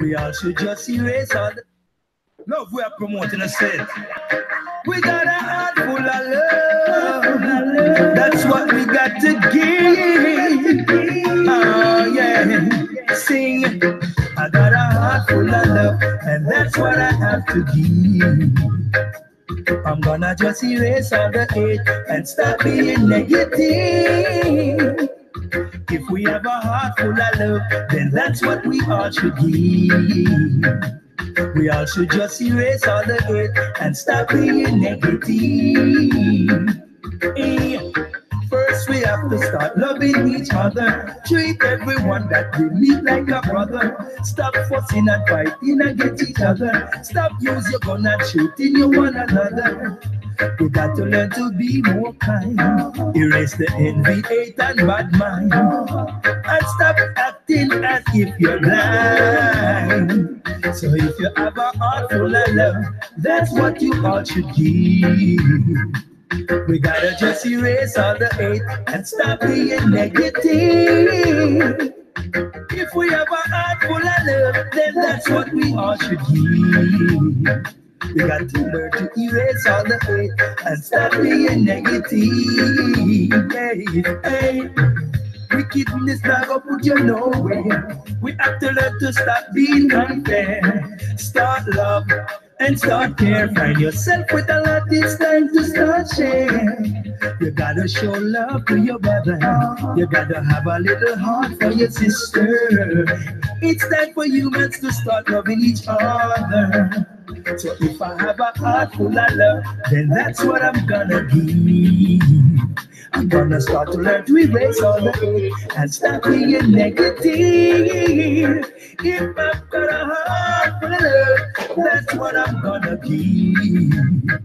We all should just erase all the love we are promoting a set. We got a heart full of love. That's what we got to give. Oh yeah, sing. I got a heart full of love, and that's what I have to give. I'm gonna just erase all the hate and stop being negative. If we have a heart full of love, then that's what we all should give. We all should just erase all the hate and stop being negative. First we have to start loving each other. Treat everyone that we meet like a brother. Stop fussing and fighting against each other. Stop using your gun and shooting you one another. We got to learn to be more kind. Erase the envy, hate and bad mind. And stop acting as if you're blind. So if you have a heart full of love, that's what you all should give. We gotta just erase all the hate and stop being negative. If we have a heart full of love, then that's what we all should give. We got to learn to erase all the hate and stop being negative. Hey. Wickedness never put you nowhere. We have to learn to stop being unfair. Start love and start care. Find yourself with a lot, it's time to start sharing. You gotta show love to your brother. You gotta have a little heart for your sister. It's time for humans to start loving each other. So if I have a heart full of love, then that's what I'm gonna give. I'm gonna start to learn to erase all the hate and stop being negative. If I've got a heart full of love, that's what I'm gonna give.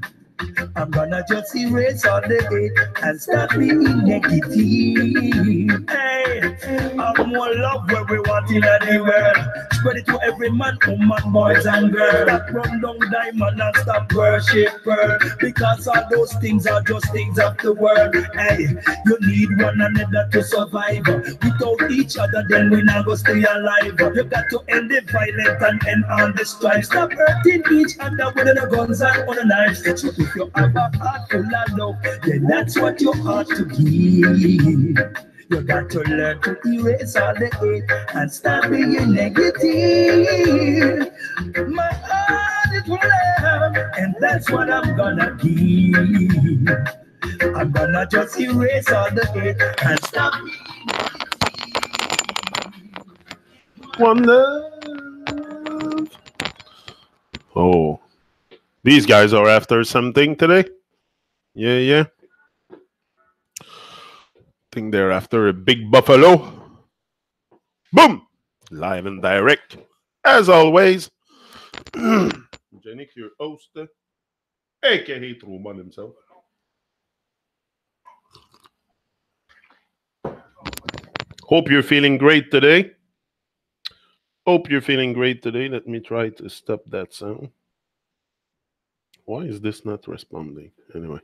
I'm gonna just erase all the hate and stop being negative. Hey, I'm more love where we want in the world. Spread it to every man, woman, boys and girls. Stop run down diamond and stop worship her. Because all those things are just things of the world. Hey, you need one another to survive. Without each other, then we not go stay alive. You got to end the violence and end on the strife. Stop hurting each other with the guns and on the knives. So if you have a heart full of love, then that's what you ought to give. You got to learn to erase all the hate and stop being negative. My heart is full of love, and that's what I'm gonna give. I'm gonna just erase all the hate and stop being negative. One love. Oh, these guys are after something today. Yeah. Think they're after a big buffalo. Boom! Live and direct. As always. Janik, your host. A.K.A. Truman himself. Hope you're feeling great today. Let me try to stop that sound. Why is this not responding? Anyway.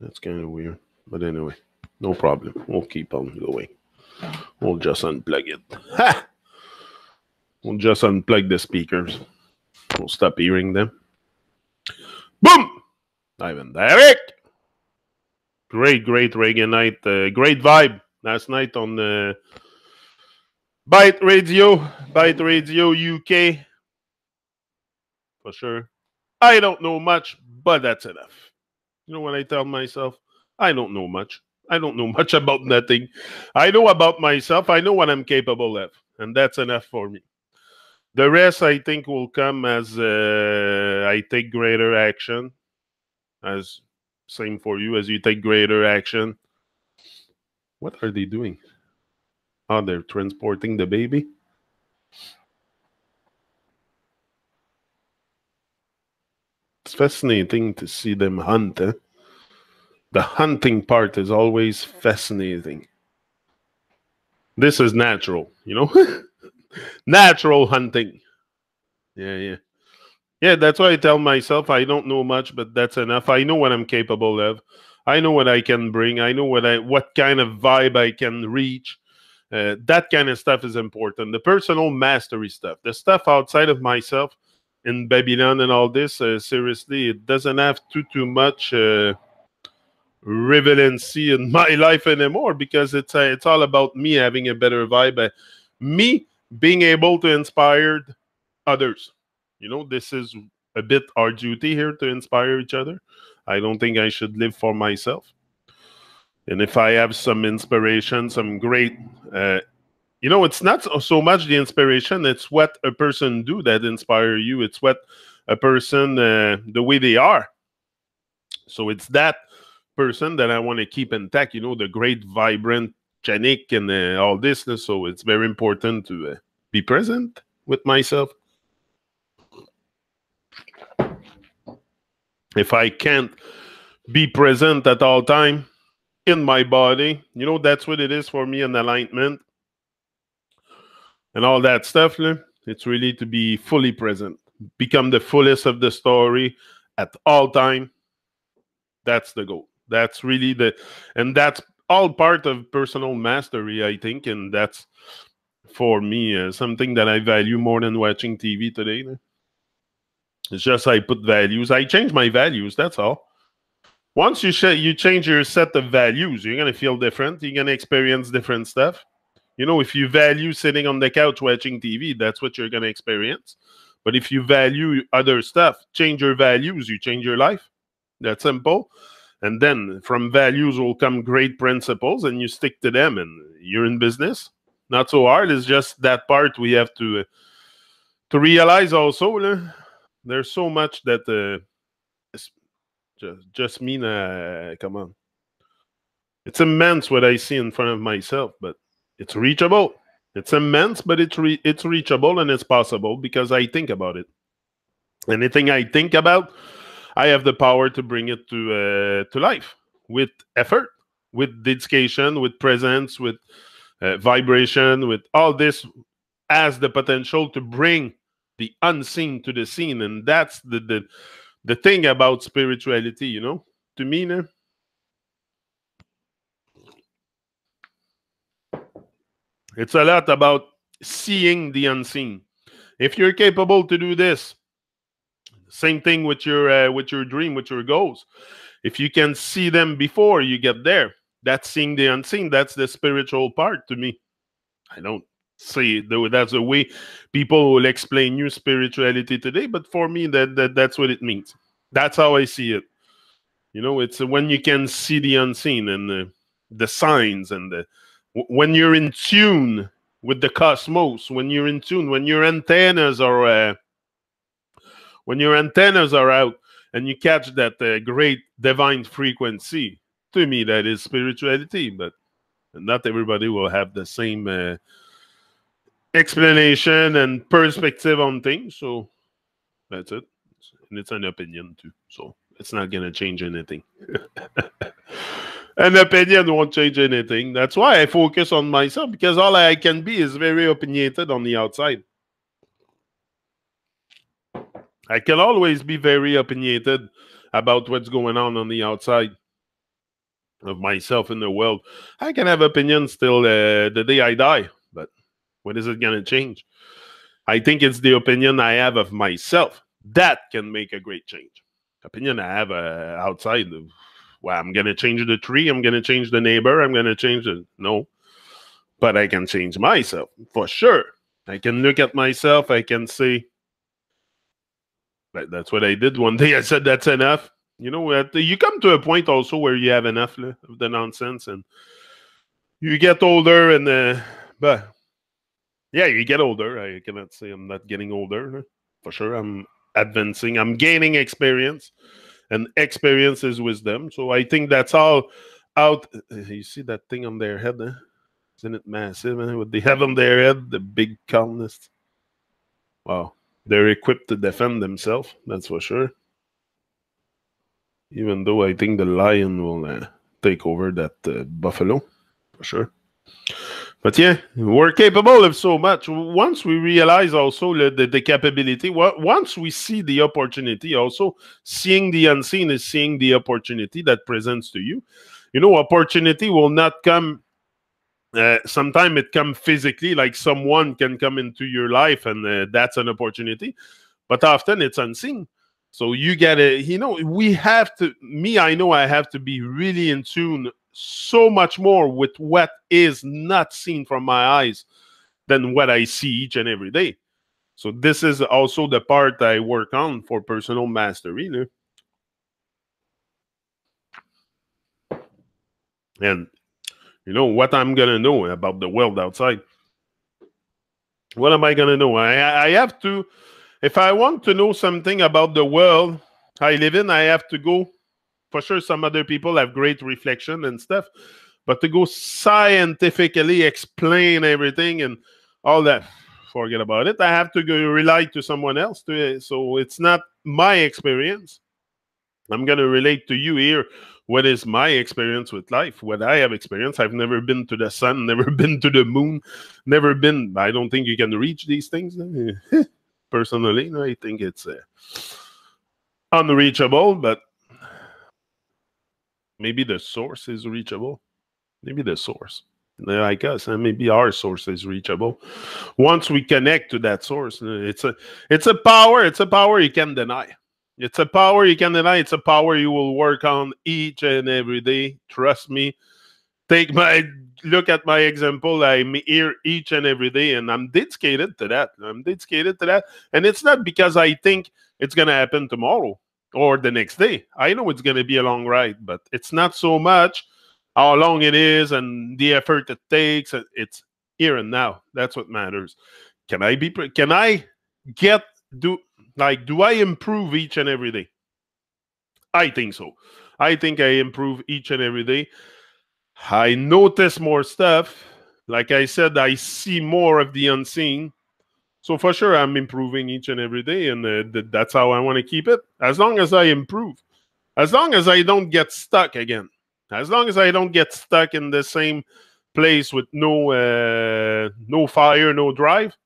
That's kind of weird. But anyway, no problem. We'll keep on going. We'll just unplug it. Ha! We'll just unplug the speakers. We'll stop hearing them. Boom! Live and direct. Great reggae night. Great vibe last night on the Byte Radio UK. For sure. I don't know much, but that's enough. You know what I tell myself? I don't know much. I don't know much about nothing. I know about myself. I know what I'm capable of. And that's enough for me. The rest, I think, will come as I take greater action. As same for you, as you take greater action. What are they doing? Oh, they're transporting the baby. It's fascinating to see them hunt. The hunting part is always fascinating. This is natural, you know? Natural hunting. Yeah. Yeah, that's why I tell myself I don't know much, but that's enough. I know what I'm capable of. I know what I can bring. I know what kind of vibe I can reach. That kind of stuff is important. The personal mastery stuff, the stuff outside of myself in Babylon and all this, seriously, it doesn't have too much relevancy in my life anymore, because it's all about me having a better vibe, me being able to inspire others. This is a bit our duty here, to inspire each other. I don't think I should live for myself. And if I have some inspiration, some great, it's not so much the inspiration, it's what a person do that inspire you. It's what a person, the way they are. So it's that person that I want to keep intact, the great, vibrant, Janik and all this. So it's very important to be present with myself. If I can't be present at all time in my body, that's what it is for me, an alignment and all that stuff. It's really to be fully present, become the fullest of the story at all time. That's the goal. That's really and that's all part of personal mastery, I think. And that's, for me, something that I value more than watching TV today. It's just I put values. I change my values. That's all. Once you change your set of values, you're going to feel different. You're going to experience different stuff. If you value sitting on the couch watching TV, that's what you're going to experience. But if you value other stuff, change your values, you change your life. That's simple. And then from values will come great principles, and you stick to them, and you're in business. Not so hard. It's just that part we have to realize also. There's so much that just mean, come on. It's immense what I see in front of myself, but it's reachable. It's immense, but it's reachable, and it's possible because I think about it. Anything I think about, I have the power to bring it to life with effort, with dedication, with presence, with vibration, with all this has the potential to bring the unseen to the seen. And that's the thing about spirituality, to me. It's a lot about seeing the unseen. If you're capable to do this, same thing with your dream, with your goals. If you can see them before you get there, that's seeing the unseen. That's the spiritual part to me. I don't say that's the way people will explain new spirituality today, but for me, that's what it means. That's how I see it. It's when you can see the unseen and the signs, and when you're in tune with the cosmos, when you're in tune, when your antennas are out and you catch that great divine frequency. To me, that is spirituality, but not everybody will have the same explanation and perspective on things. So that's it. And it's an opinion too. So it's not going to change anything. An opinion won't change anything. That's why I focus on myself, because all I can be is very opinionated on the outside. I can always be very opinionated about what's going on the outside of myself in the world. I can have opinions till the day I die, but what is it going to change? I think it's the opinion I have of myself that can make a great change. Opinion I have outside of, well, I'm going to change the tree, I'm going to change the neighbor, I'm going to change it. No. But I can change myself, for sure. I can look at myself, I can say, that's what I did one day. I said, that's enough. You come to a point also where you have enough of the nonsense, and you get older, and but yeah, you get older. I cannot say I'm not getting older. For sure, I'm advancing. I'm gaining experience, and experience is wisdom. So I think that's all out. You see that thing on their head? Isn't it massive? What they have on their head, the big colonists. Wow. They're equipped to defend themselves, that's for sure. Even though I think the lion will take over that buffalo, for sure. But yeah, we're capable of so much. Once we realize also the capability, once we see the opportunity, also seeing the unseen is seeing the opportunity that presents to you. You know, opportunity will not come. Sometimes it comes physically, like someone can come into your life, and that's an opportunity. But often it's unseen. So you gotta, we have to. Me, I know I have to be really in tune so much more with what is not seen from my eyes than what I see each and every day. So this is also the part I work on for personal mastery. And what I'm gonna know about the world outside. What am I gonna know? I have to. If I want to know something about the world I live in, I have to go. For sure, some other people have great reflection and stuff, but to go scientifically explain everything and all that, forget about it. I have to go rely to someone else. So it's not my experience. I'm going to relate to you here what is my experience with life, what I have experienced. I've never been to the sun, never been to the moon, never been. I don't think you can reach these things. Personally, I think it's unreachable, but maybe the source is reachable. Maybe the source, like us, and maybe our source is reachable. Once we connect to that source, it's a power. It's a power you can deny. It's a power you can deny. It's a power you will work on each and every day. Trust me. Look at my example. I'm here each and every day, and I'm dedicated to that. And it's not because I think it's gonna happen tomorrow or the next day. I know it's gonna be a long ride, but it's not so much how long it is and the effort it takes. It's here and now. That's what matters. Can I do I improve each and every day? I think so. I think I improve each and every day. I notice more stuff. Like I said, I see more of the unseen. So for sure, I'm improving each and every day, and that's how I want to keep it. As long as I improve, as long as I don't get stuck again, as long as I don't get stuck in the same place with no fire, no drive.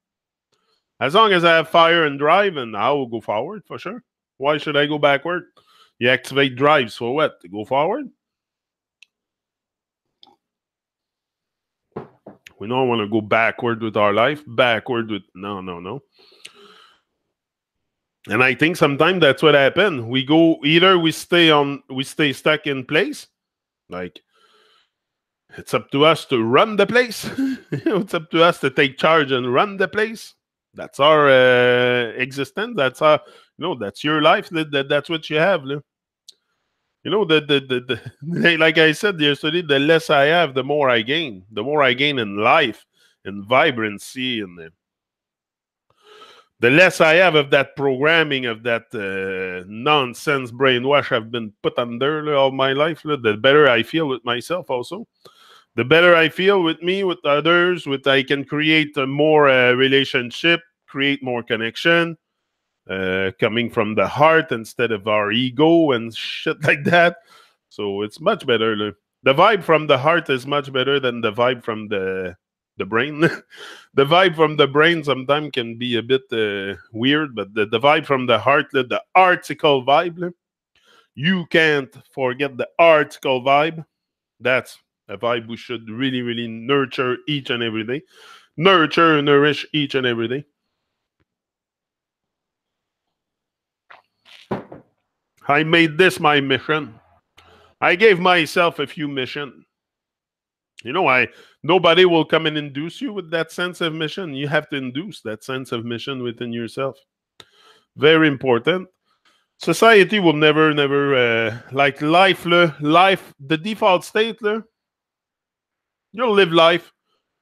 As long as I have fire and drive, and I will go forward for sure. Why should I go backward? You activate drives for what? To go forward? We don't want to go backward with our life. Backward with no. And I think sometimes that's what happens. We go either we stay stuck in place. Like it's up to us to run the place. It's up to us to take charge and run the place. That's our existence. That's our that's your life. That's what you have. Like I said yesterday, the less I have, the more I gain. The more I gain in life, in vibrancy, and the less I have of that programming, of that nonsense brainwash I've been put under all my life, the better I feel with myself also. The better I feel with me, with others, I can create a more relationship, create more connection, coming from the heart instead of our ego and shit like that. So it's much better. The vibe from the heart is much better than the vibe from the brain. The vibe from the brain sometimes can be a bit weird, but the vibe from the heart, the article vibe, you can't forget the article vibe. That's a vibe we should really, really nurture each and every day. Nourish each and every day. I made this my mission. I gave myself a few missions. Nobody will come and induce you with that sense of mission. You have to induce that sense of mission within yourself. Very important. Society will never, like life, the default state, you'll live life.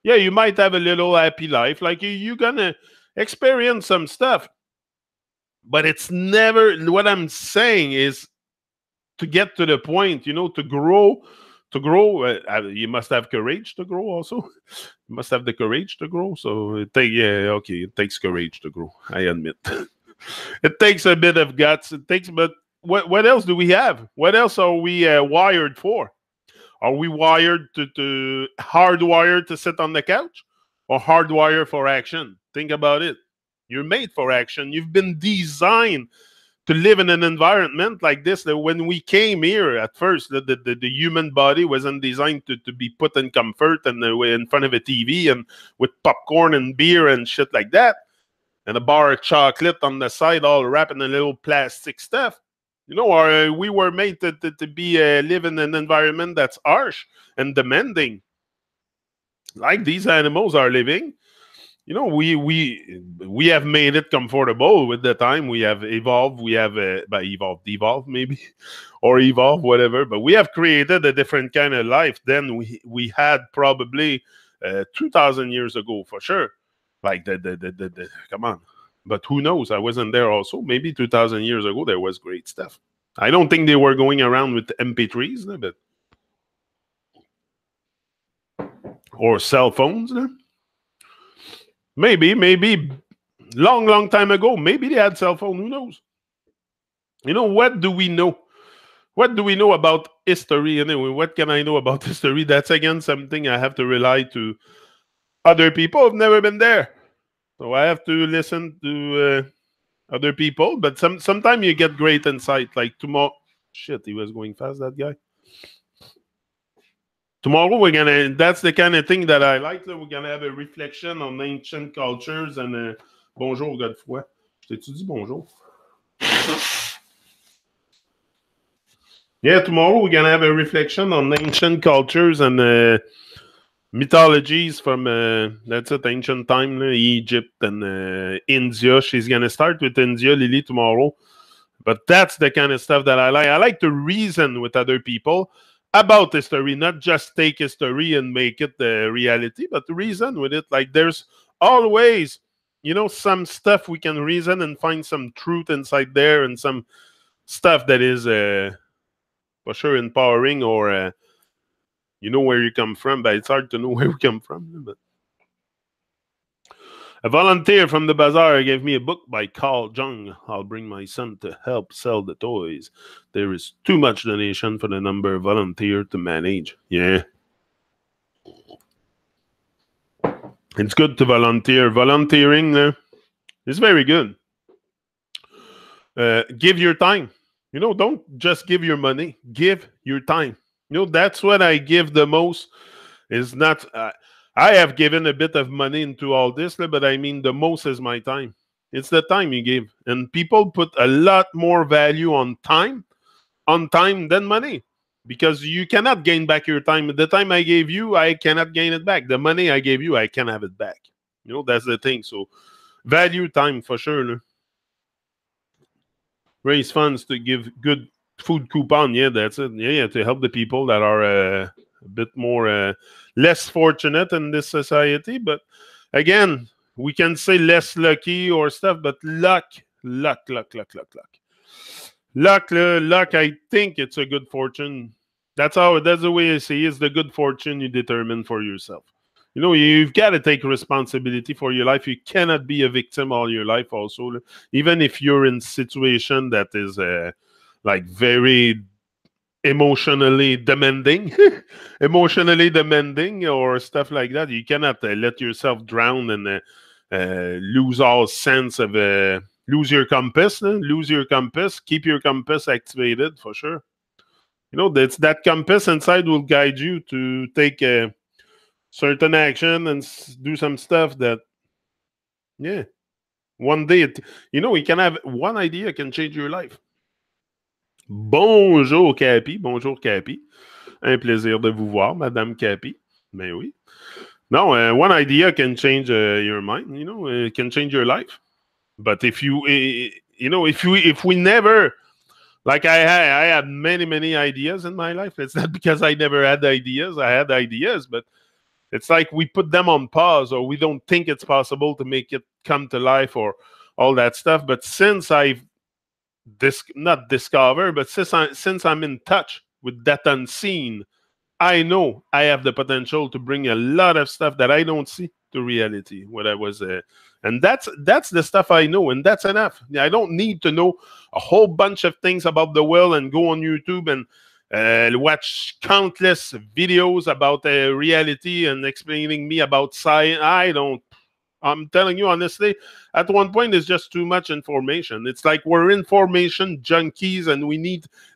Yeah, you might have a little happy life. Like you're gonna experience some stuff. But it's never, what I'm saying is to get to the point, to grow, you must have courage to grow also. You must have the courage to grow. So it takes courage to grow. I admit. It takes a bit of guts. But what else do we have? What else are we wired for? Are we wired to hardwired to sit on the couch, or hardwired for action? Think about it. You're made for action. You've been designed to live in an environment like this. That when we came here at first, the human body wasn't designed to be put in comfort and in front of a TV and with popcorn and beer and shit like that, and a bar of chocolate on the side, all wrapped in a little plastic stuff. You know, we were made to be live in an environment that's harsh and demanding, like these animals are living. You know, we have made it comfortable with the time. We have evolved. We have evolved maybe, or evolved, whatever. But we have created a different kind of life than we had probably 2,000 years ago, for sure. Like the come on. But who knows? I wasn't there also. Maybe 2,000 years ago, there was great stuff. I don't think they were going around with MP3s, but or cell phones. Maybe long time ago, maybe they had cell phone. Who knows? You know, what do we know? What do we know about history anyway? What can I know about history? That's again something I have to rely to other people who've never been there. So I have to listen to other people, but sometimes you get great insight. Like tomorrow, shit, he was going fast, that guy. Tomorrow that's the kind of thing that I like. We're gonna have a reflection on ancient cultures and bonjour Godefroy. Je t'ai-tu dit bonjour? Yeah, tomorrow we're gonna have a reflection on ancient cultures and mythologies from that's it, ancient time, Egypt and India. She's gonna start with India, Lily, tomorrow. But that's the kind of stuff that I like. I like to reason with other people about history, not just take history and make it the reality, but reason with it. Like there's always, you know, some stuff we can reason and find some truth inside there, and some stuff that is for sure empowering, or you know where you come from, but it's hard to know where we come from. But a volunteer from the bazaar gave me a book by Carl Jung. I'll bring my son to help sell the toys. There is too much donation for the number of volunteers to manage. Yeah. It's good to volunteer. Volunteering is very good. Give your time. You know, don't just give your money. Give your time. You know, that's what I give the most. Is not... I have given a bit of money into all this, but I mean the most is my time. It's the time you give. And people put a lot more value on time than money. Because you cannot gain back your time. The time I gave you, I cannot gain it back. The money I gave you, I can have it back. You know, that's the thing. So value time for sure. No? Raise funds to give good food coupon. Yeah, that's it. Yeah, to help the people that are a bit more less fortunate in this society. But again, we can say less lucky or stuff, but luck. Luck, I think it's a good fortune. That's the way I see it. It's the good fortune you determine for yourself. You know, you've got to take responsibility for your life. You cannot be a victim all your life also. Even if you're in a situation that is like very emotionally demanding or stuff like that, you cannot let yourself drown and lose all sense of lose your compass. Keep your compass activated for sure. You know, that's that compass inside will guide you to take a certain action and do some stuff that, yeah, one day you know, you can have one idea can change your life. Bonjour Capi. Un plaisir de vous voir, Madame Capi. Ben oui. No, one idea can change your mind. You know, it can change your life. But if you, you know, if we never, like I had many ideas in my life. It's not because I never had ideas. I had ideas, but it's like we put them on pause, or we don't think it's possible to make it come to life, or all that stuff. But since I've not discovered, but since I'm in touch with that unseen, I know I have the potential to bring a lot of stuff that I don't see to reality. What I was, and that's the stuff I know, and that's enough. I don't need to know a whole bunch of things about the world and go on YouTube watch countless videos about reality and explaining me about science. I'm telling you honestly, at one point it's just too much information. It's like we're information junkies and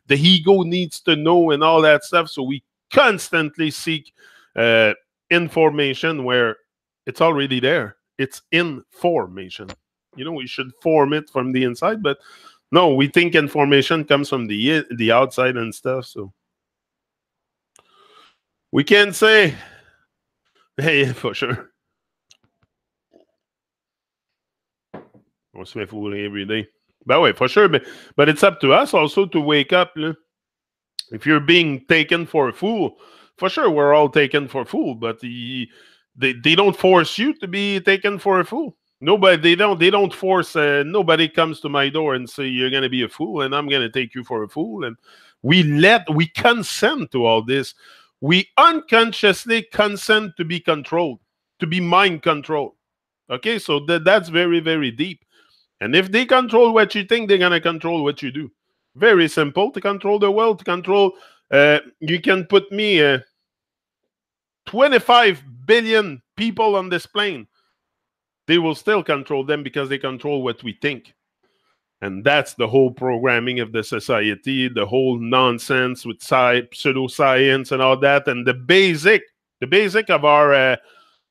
the ego needs to know and all that stuff. So we constantly seek information where it's already there. It's information. We should form it from the inside, but no, we think information comes from the outside and stuff. So we can't say, hey, for sure. On se fait fouler every day. Ben ouais, for sure. But it's up to us also to wake up. Là. If you're being taken for a fool, for sure we're all taken for a fool, but they don't force you to be taken for a fool. Nobody, they don't force, nobody comes to my door and say, you're going to be a fool and I'm going to take you for a fool. And we consent to all this. We unconsciously consent to be controlled, to be mind controlled. Okay, so that's very, very deep. And if they control what you think, they're going to control what you do. Very simple to control the world, to control. You can put me 25 billion people on this plane. They will still control them because they control what we think. And that's the whole programming of the society, the whole nonsense with pseudoscience and all that. And the basic of our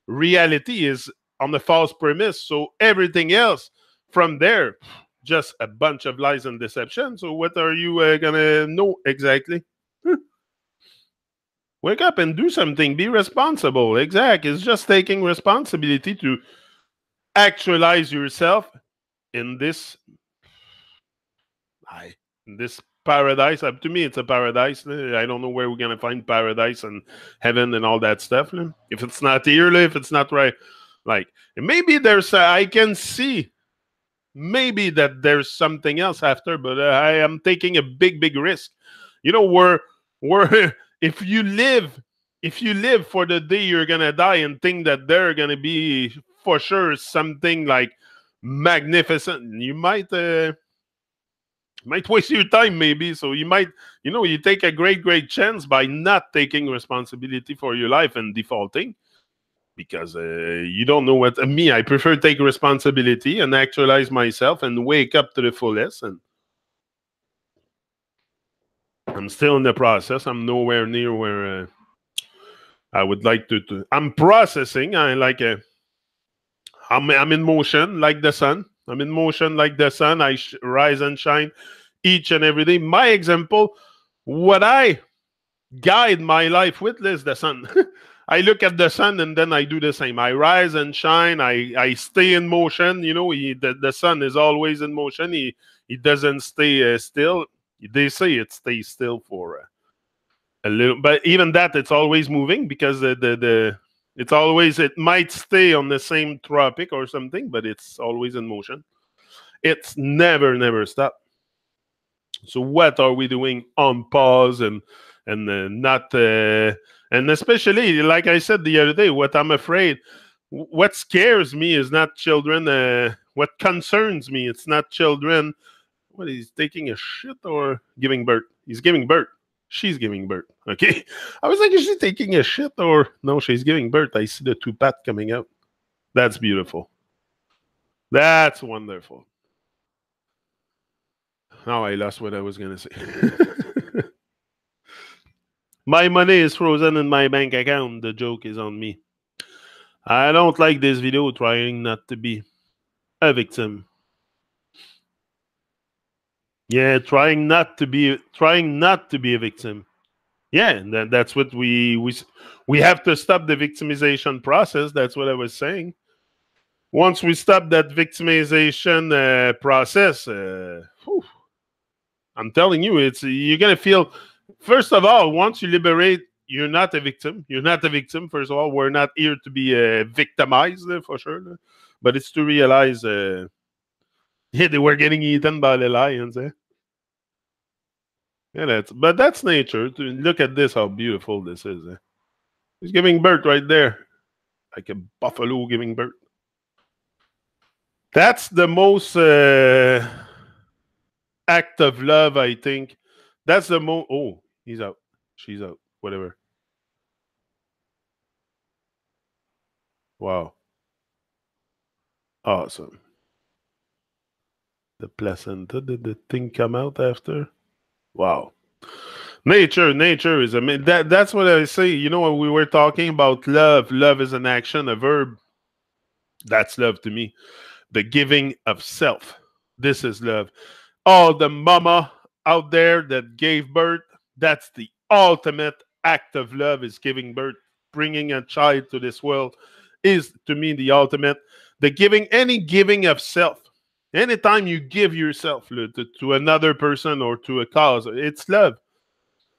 reality is on the false premise. So everything else from there, just a bunch of lies and deception. So what are you going to know exactly? Wake up and do something. Be responsible. Exact. It's just taking responsibility to actualize yourself in this paradise. To me, it's a paradise. I don't know where we're going to find paradise and heaven and all that stuff. If it's not here, if it's not right. Like, maybe I can see maybe that there's something else after, but I am taking a big, big risk. We're if you live for the day you're gonna die and think that they're gonna be for sure something like magnificent, you might waste your time maybe. So you might, you take a great chance by not taking responsibility for your life and defaulting. Because you don't know what me. I prefer take responsibility and actualize myself and wake up to the fullest. And I'm still in the process. I'm nowhere near where I would like to. I'm processing. I'm in motion like the sun. I'm in motion like the sun. I rise and shine each and every day. My example, what I guide my life with is the sun. I look at the sun and then I do the same. I rise and shine. I stay in motion. The sun is always in motion. He doesn't stay still. They say it stays still for a little, but even that, it's always moving because it might stay on the same tropic or something, but it's always in motion. It's never stop. So what are we doing on pause and not? And especially, like I said the other day, what I'm afraid, what scares me is not children. What concerns me, it's not children. What, he's taking a shit or giving birth? He's giving birth. She's giving birth. Okay. I was like, is she taking a shit or no? She's giving birth. I see the tupat coming out. That's beautiful. That's wonderful. Now I lost what I was going to say. My money is frozen in my bank account. The joke is on me. I don't like this video trying not to be a victim. Yeah, trying not to be a victim. Yeah, that's what we have to stop the victimization process. That's what I was saying. Once we stop that victimization process, I'm telling you, you're gonna feel. First of all, once you liberate, you're not a victim. You're not a victim. First of all, we're not here to be victimized for sure, but it's to realize, yeah, they were getting eaten by the lions. Yeah, that's nature. To look at this, how beautiful this is. He's giving birth right there, like a buffalo giving birth. That's the most act of love, I think. That's the most. Oh, He's out. She's out. Whatever. Wow. Awesome. The placenta, did the thing come out after? Wow. Nature is amazing. That's what I say. You know, when we were talking about love, love is an action, a verb. That's love to me. The giving of self. This is love. Oh, the mama out there that gave birth, that's the ultimate act of love, is giving birth. Bringing a child to this world is, to me, the ultimate. The giving, any giving of self. Anytime you give yourself to another person or to a cause, it's love.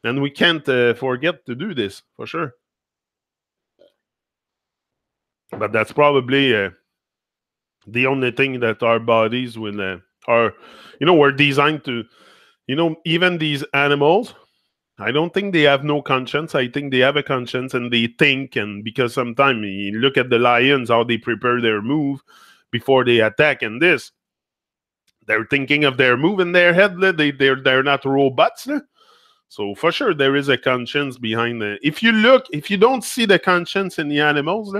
And we can't forget to do this, for sure. But that's probably the only thing that our bodies will are, we're designed to, even these animals, I don't think they have no conscience. I think they have a conscience and they think. And because sometimes you look at the lions, how they prepare their move before they attack, and this, they're thinking of their move in their head. They're not robots. So for sure there is a conscience behind it. If you don't see the conscience in the animals,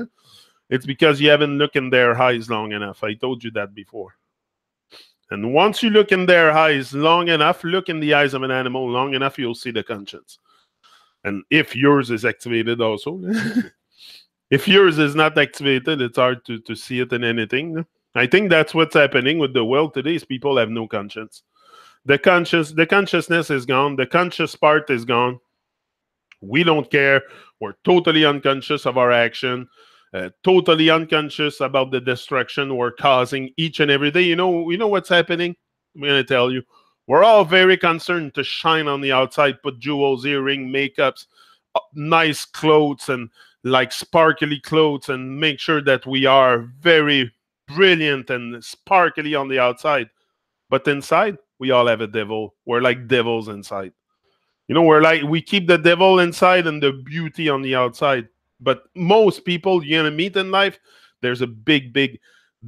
it's because you haven't looked in their eyes long enough. I told you that before. And once you look in their eyes long enough, look in the eyes of an animal long enough, you'll see the conscience. And if yours is activated also, if yours is not activated, it's hard to see it in anything. I think that's what's happening with the world today, is people have no conscience. The consciousness is gone. The conscious part is gone. We don't care. We're totally unconscious of our action. Totally unconscious about the destruction we're causing each and every day. You know what's happening? I'm going to tell you. We're all very concerned to shine on the outside, put jewels, earring, makeups, nice clothes, and like sparkly clothes, and make sure that we are very brilliant and sparkly on the outside. But inside, we all have a devil. We're like devils inside. We keep the devil inside and the beauty on the outside. But most people you're going to meet in life, there's a big, big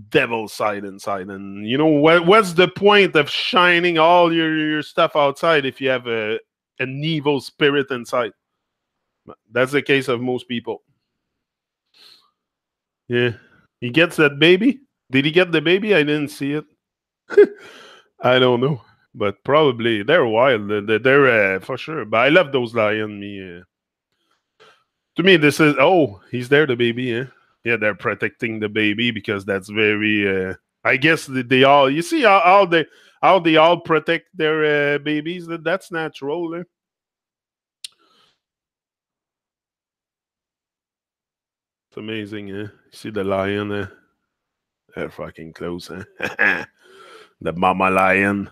devil side inside. And what's the point of shining all your stuff outside if you have an evil spirit inside? That's the case of most people. Yeah. He gets that baby? Did he get the baby? I didn't see it. I don't know. But probably they're wild. They're for sure. But I love those lions. To me, this is he's there, the baby. Yeah, they're protecting the baby because that's very. I guess they all. You see how they all protect their babies. That's natural. It's amazing. You see the lion. They're fucking close. The mama lion.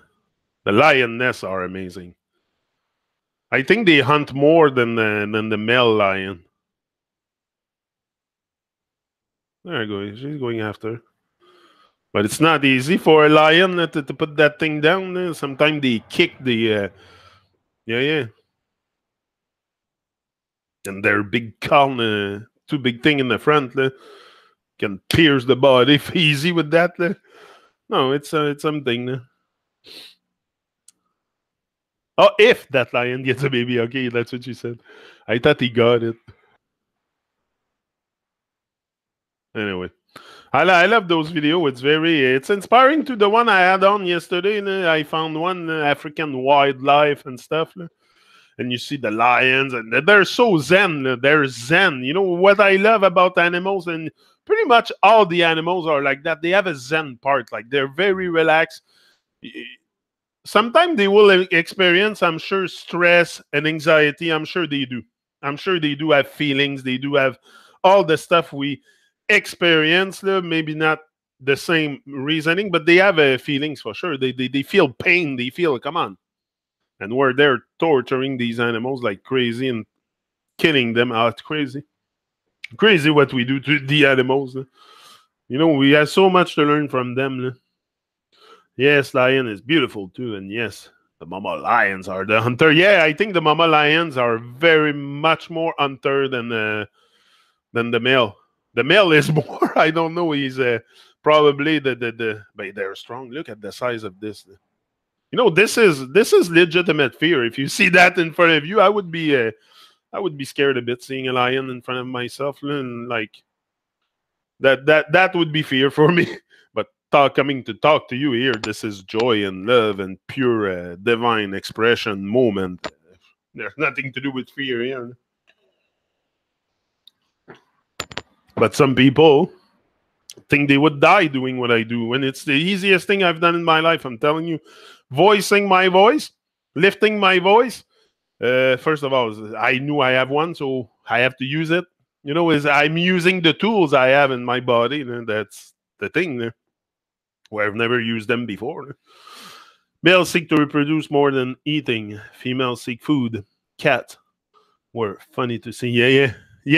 The lioness are amazing. I think they hunt more than the male lion. There you go. She's going after. But it's not easy for a lion to put that thing down. Sometimes they kick the. Yeah. And their big corn, too big thing in the front, can pierce the body easy with that. No, it's something. Oh, if that lion gets a baby, okay, that's what you said. I thought he got it. Anyway. I love those videos. It's inspiring to the one I had on yesterday. I found one African wildlife and stuff. And you see the lions, and they're so zen. They're zen. You know what I love about animals, and pretty much all the animals are like that. They have a zen part. Like they're very relaxed. Sometimes they will experience, I'm sure, stress and anxiety. I'm sure they do. I'm sure they do have feelings. They do have all the stuff we experience. Maybe not the same reasoning, but they have feelings for sure. They feel pain. They feel, come on. And we're there torturing these animals like crazy and killing them. Oh, it's crazy. Crazy what we do to the animals. We have so much to learn from them. Yes, lion is beautiful too. And yes, the mama lions are the hunter. Yeah, I think the mama lions are very much more hunter than the male. The male is more. I don't know. He's probably but they're strong. Look at the size of this. You know, this is legitimate fear. If you see that in front of you, I would be scared a bit seeing a lion in front of myself, and like that would be fear for me. But coming to talk to you here, this is joy and love and pure divine expression moment. There's nothing to do with fear here. But some people think they would die doing what I do, and it's the easiest thing I've done in my life. I'm telling you, voicing my voice, lifting my voice. First of all, I knew I have one, so I have to use it. You know, is I'm using the tools I have in my body. And that's the thing. Where I've never used them before. Males seek to reproduce more than eating. Females seek food. Cat were funny to see. Yeah.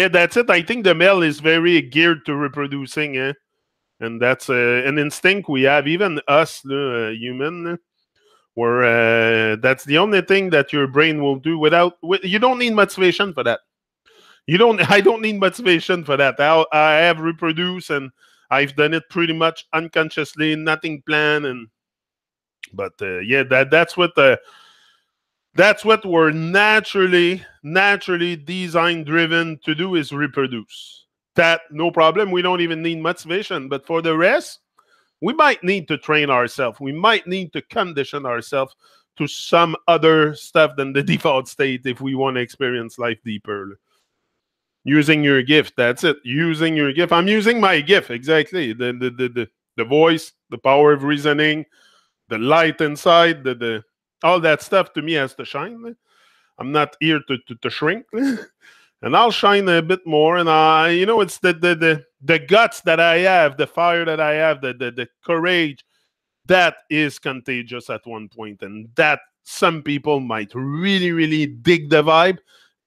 That's it. I think the male is very geared to reproducing. And that's an instinct we have. Even us, human. Where that's the only thing that your brain will do you don't need motivation for that. I don't need motivation for that. I have reproduced, and I've done it pretty much unconsciously, nothing planned. But that's what we're naturally design driven to do, is reproduce. That no problem. We don't even need motivation. But for the rest, we might need to train ourselves. We might need to condition ourselves to some other stuff than the default state if we want to experience life deeper. Using your gift, that's it. Using your gift. I'm using my gift, exactly. The voice, the power of reasoning, the light inside, the all that stuff to me has to shine. I'm not here to shrink. And I'll shine a bit more. And it's the guts that I have, the fire that I have, the courage that is contagious at one point, and that some people might really, really dig the vibe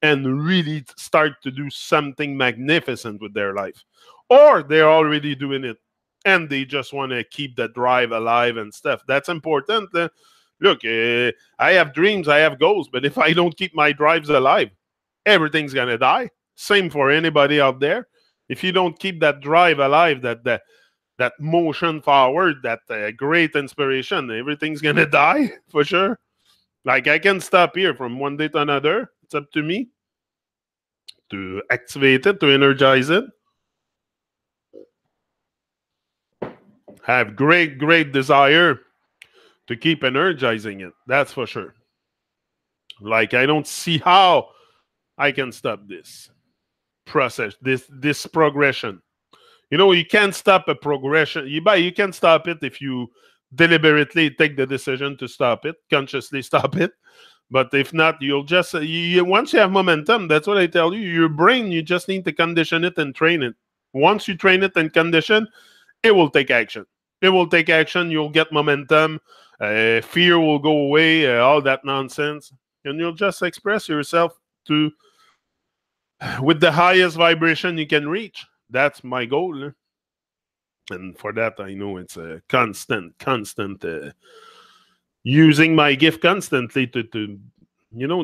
and really start to do something magnificent with their life. Or they're already doing it and they just want to keep the drive alive and stuff. That's important. Look, I have dreams, I have goals, but if I don't keep my drives alive, everything's going to die. Same for anybody out there. If you don't keep that drive alive, that motion forward, that great inspiration, everything's going to die for sure. Like, I can stop here from one day to another. It's up to me to activate it, to energize it. Have great desire to keep energizing it. That's for sure. Like, I don't see how I can stop this process, this progression. You can't stop a progression. You can stop it if you deliberately take the decision to stop it, consciously stop it. But if not, you'll just, once you have momentum, that's what I tell you, your brain, you just need to condition it and train it. Once you train it and condition, it will take action. It will take action. You'll get momentum. Fear will go away, all that nonsense. And you'll just express yourself with the highest vibration you can reach. That's my goal. And for that, I know it's a constant using my gift constantly to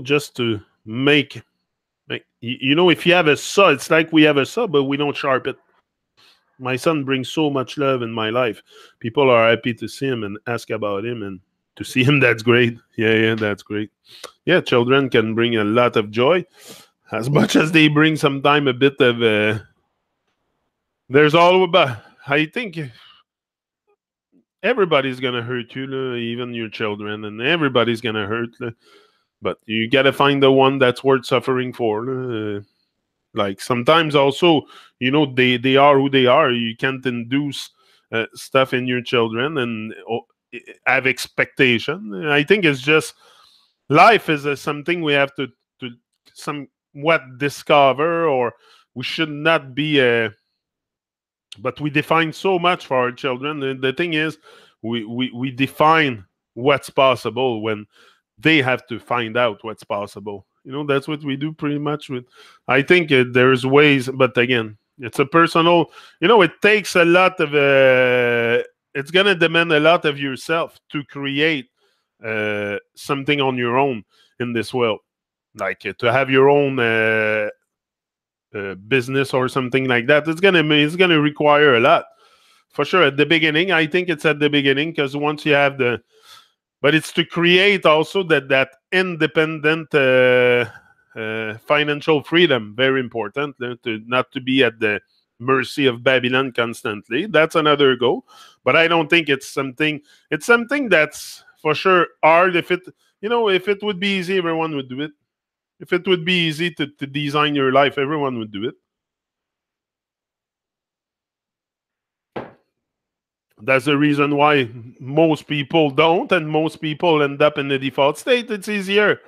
just to make if you have a saw, it's like we have a saw, but we don't sharpen it. My son brings so much love in my life. People are happy to see him and ask about him, and to see him, that's great. Yeah, that's great. Yeah, children can bring a lot of joy, as much as they bring sometimes a bit of there's all about, I think everybody's gonna hurt you, even your children, and everybody's gonna hurt. But you gotta find the one that's worth suffering for. Like, sometimes also, they are who they are. You can't induce stuff in your children and have expectation. I think it's just life is something we have to somewhat discover, or we should not be. But we define so much for our children. The thing is, we define what's possible when they have to find out what's possible. That's what we do pretty much with. I think there's ways, but again, it's a personal. It takes a lot of. It's gonna demand a lot of yourself to create something on your own in this world, like to have your own. Business or something like that. It's gonna require a lot, for sure. At the beginning, I think it's at the beginning, because once you have But it's to create also that independent financial freedom. Very important, to not to be at the mercy of Babylon constantly. That's another goal. But I don't think it's something. It's something that's for sure hard. If if it would be easy, everyone would do it. If it would be easy to design your life, everyone would do it. That's the reason why most people don't, and most people end up in the default state. It's easier.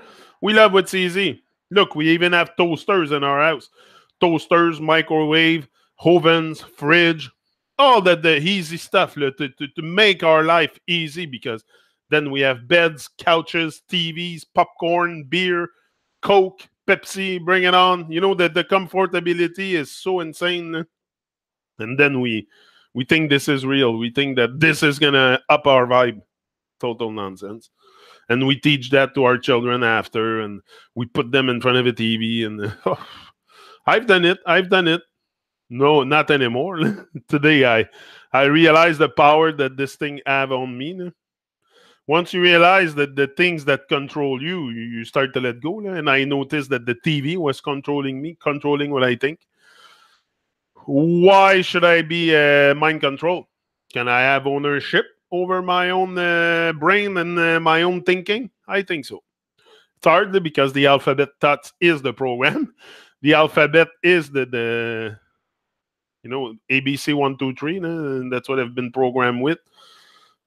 We love what's easy. Look, we even have toasters in our house. Toasters, microwave, ovens, fridge, all the easy stuff to make our life easy, because then we have beds, couches, TVs, popcorn, beer, Coke, Pepsi, bring it on. You know that the comfortability is so insane. And then we think this is real. We think that this is gonna up our vibe. Total nonsense. And we teach that to our children after, and we put them in front of a TV. And I've done it. I've done it. No, not anymore. Today, I realize the power that this thing have on me. Once you realize that the things that control you, you start to let go. And I noticed that the TV was controlling me, controlling what I think. Why should I be mind control? Can I have ownership over my own brain and my own thinking? I think so. It's hardly because the alphabet thoughts is the program. The alphabet is the ABC 1 2 3. And that's what I've been programmed with.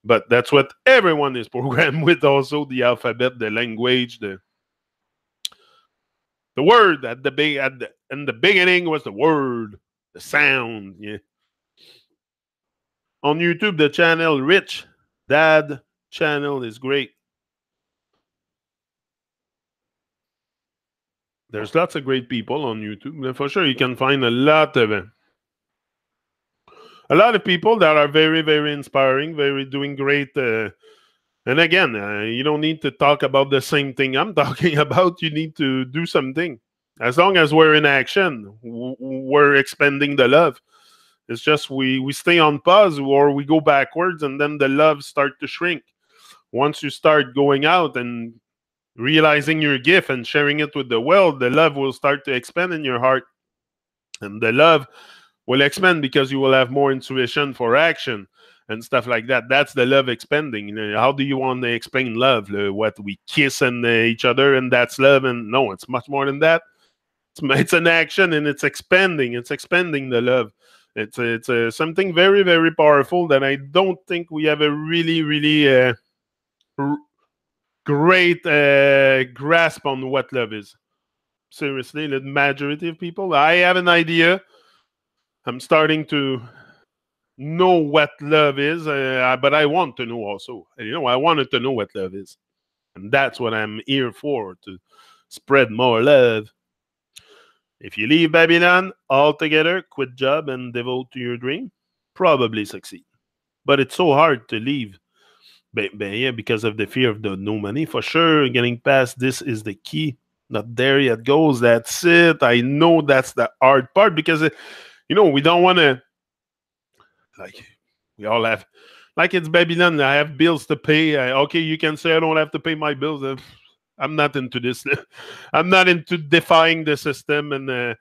But that's what everyone is programmed with. Also, the alphabet, the language, the word in the beginning was the word, the sound. Yeah. On YouTube, the channel Rich Dad channel is great. There's lots of great people on YouTube. For sure, you can find a lot of people that are very, very inspiring, very doing great. And again, you don't need to talk about the same thing I'm talking about. You need to do something. As long as we're in action, we're expanding the love. It's just we stay on pause or we go backwards, and then the love start to shrink. Once you start going out and realizing your gift and sharing it with the world, the love will start to expand in your heart. And the love will expand because you will have more intuition for action and stuff like that. That's the love expanding. How do you want to explain love? What we kiss and each other, and that's love? And no, it's much more than that. It's an action, and it's expanding. It's expanding the love. It's something very, very powerful that I don't think we have a really, really great grasp on what love is. Seriously, the majority of people, I have an idea. I'm starting to know what love is, but I want to know also. I wanted to know what love is. And that's what I'm here for, to spread more love. If you leave Babylon altogether, quit job and devote to your dream, probably succeed. But it's so hard to leave. Yeah, because of the fear of the no money. For sure, getting past this is the key. Not there yet goes. That's it. I know that's the hard part, because, we don't want to, like, we all have, like, it's Babylon. I have bills to pay. Okay, you can say I don't have to pay my bills. I'm not into this. I'm not into defying the system and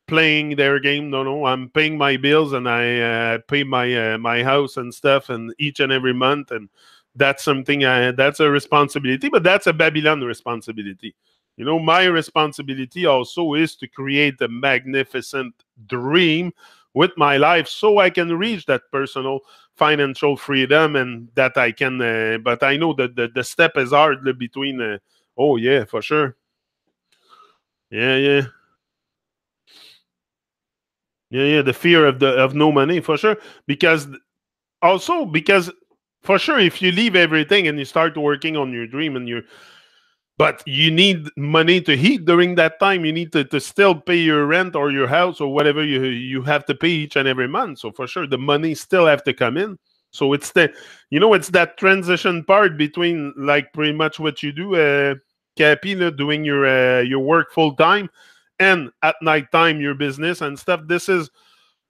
playing their game. No. I'm paying my bills, and I pay my house and stuff, and each and every month. And that's something, that's a responsibility, but that's a Babylon responsibility. My responsibility also is to create a magnificent dream with my life, so I can reach that personal financial freedom, and that I can, but I know that the step is hard between, oh yeah, for sure. Yeah. The fear of no money, for sure. Because for sure, if you leave everything and you start working on your dream, but you need money to eat during that time. You need to still pay your rent or your house or whatever you have to pay each and every month. So for sure, the money still have to come in. So it's it's that transition part between, like, pretty much what you do, Cappy, doing your work full time, and at night time your business and stuff. This is